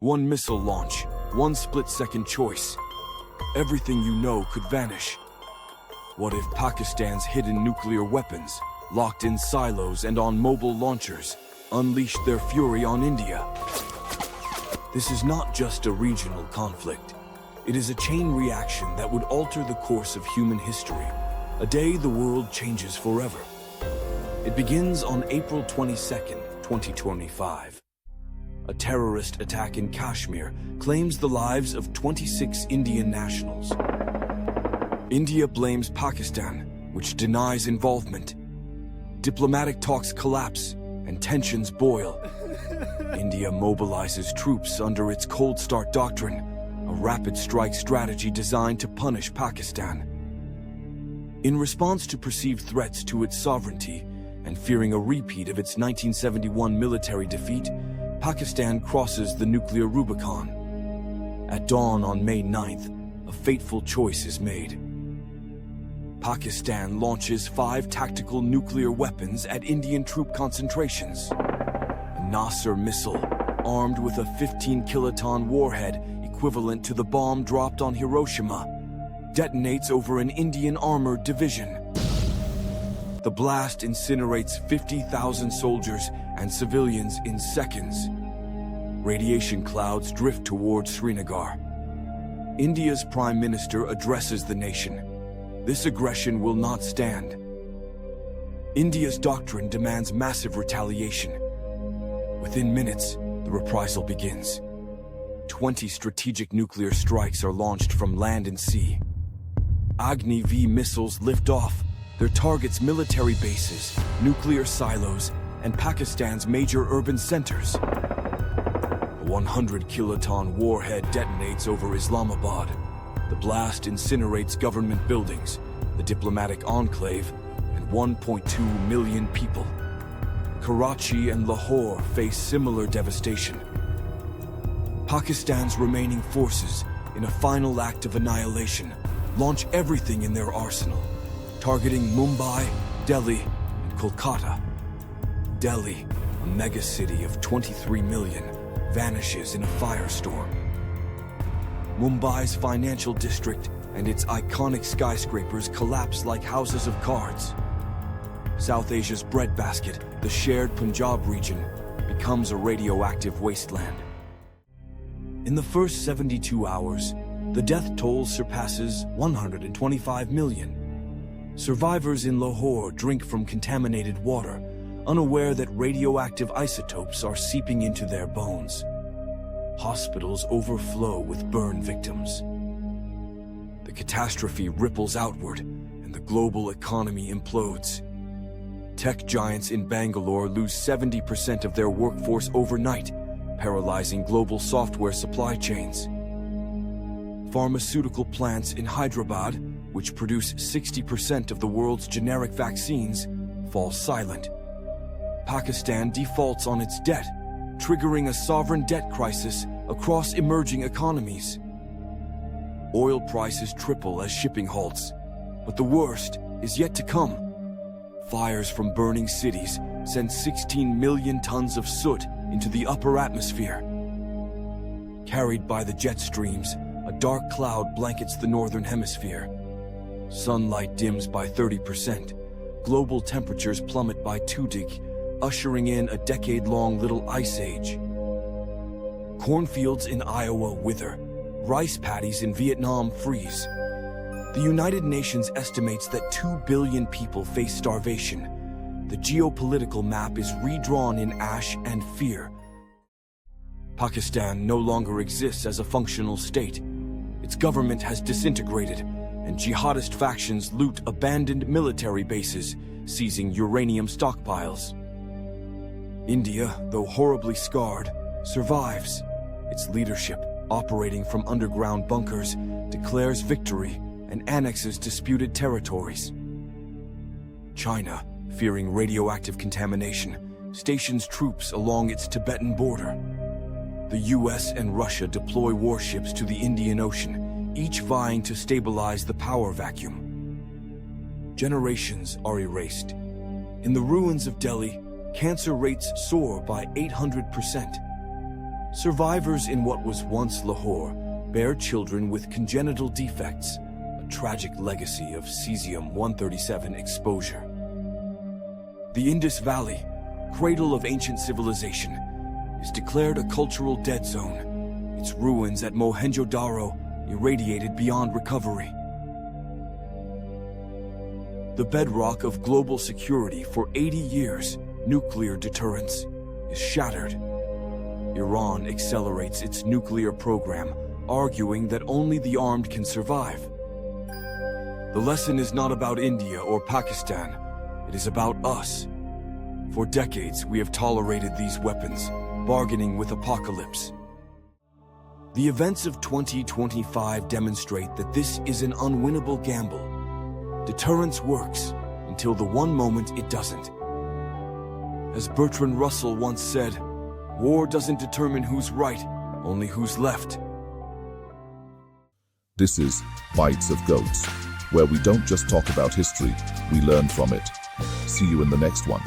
One missile launch, one split-second choice. Everything you know could vanish. What if Pakistan's hidden nuclear weapons, locked in silos and on mobile launchers, unleashed their fury on India? This is not just a regional conflict. It is a chain reaction that would alter the course of human history, a day the world changes forever. It begins on April 22nd, 2025. A terrorist attack in Kashmir claims the lives of 26 Indian nationals. India blames Pakistan, which denies involvement. Diplomatic talks collapse and tensions boil. India mobilizes troops under its Cold Start doctrine, a rapid strike strategy designed to punish Pakistan. In response to perceived threats to its sovereignty and fearing a repeat of its 1971 military defeat, Pakistan crosses the nuclear Rubicon. At dawn on May 9th, a fateful choice is made. Pakistan launches 5 tactical nuclear weapons at Indian troop concentrations. A Nasser missile, armed with a 15-kiloton warhead equivalent to the bomb dropped on Hiroshima, detonates over an Indian armored division. The blast incinerates 50,000 soldiers and civilians in seconds. Radiation clouds drift towards Srinagar. India's Prime Minister addresses the nation. This aggression will not stand. India's doctrine demands massive retaliation. Within minutes, the reprisal begins. 20 strategic nuclear strikes are launched from land and sea. Agni V missiles lift off, their targets military bases, nuclear silos, and Pakistan's major urban centers. A 100-kiloton warhead detonates over Islamabad. The blast incinerates government buildings, the diplomatic enclave, and 1.2 million people. Karachi and Lahore face similar devastation. Pakistan's remaining forces, in a final act of annihilation, launch everything in their arsenal, targeting Mumbai, Delhi, and Kolkata. Delhi, a megacity of 23 million, vanishes in a firestorm. Mumbai's financial district and its iconic skyscrapers collapse like houses of cards. South Asia's breadbasket, the shared Punjab region, becomes a radioactive wasteland. In the first 72 hours, the death toll surpasses 125 million. Survivors in Lahore drink from contaminated water, unaware that radioactive isotopes are seeping into their bones. Hospitals overflow with burn victims. The catastrophe ripples outward, and the global economy implodes. Tech giants in Bangalore lose 70% of their workforce overnight, paralyzing global software supply chains. Pharmaceutical plants in Hyderabad, which produce 60% of the world's generic vaccines, fall silent. Pakistan defaults on its debt, triggering a sovereign debt crisis across emerging economies. Oil prices triple as shipping halts, but the worst is yet to come. Fires from burning cities send 16 million tons of soot into the upper atmosphere. Carried by the jet streams, a dark cloud blankets the northern hemisphere. Sunlight dims by 30%. Global temperatures plummet by 2°, ushering in a decade-long little ice age. Cornfields in Iowa wither. Rice paddies in Vietnam freeze. The United Nations estimates that 2 billion people face starvation. The geopolitical map is redrawn in ash and fear. Pakistan no longer exists as a functional state. Its government has disintegrated, and jihadist factions loot abandoned military bases, seizing uranium stockpiles. India, though horribly scarred, survives. Its leadership, operating from underground bunkers, declares victory and annexes disputed territories. China, fearing radioactive contamination, stations troops along its Tibetan border. The US and Russia deploy warships to the Indian Ocean, each vying to stabilize the power vacuum. Generations are erased. In the ruins of Delhi, cancer rates soar by 800%. Survivors in what was once Lahore bear children with congenital defects, a tragic legacy of cesium-137 exposure. The Indus Valley, cradle of ancient civilization, is declared a cultural dead zone, its ruins at Mohenjo-Daro irradiated beyond recovery. The bedrock of global security for 80 years, nuclear deterrence, is shattered. Iran accelerates its nuclear program, arguing that only the armed can survive. The lesson is not about India or Pakistan, it is about us. For decades, we have tolerated these weapons, bargaining with apocalypse. The events of 2025 demonstrate that this is an unwinnable gamble. Deterrence works until the one moment it doesn't. As Bertrand Russell once said, war doesn't determine who's right, only who's left. This is Bites of Goats, where we don't just talk about history, we learn from it. See you in the next one.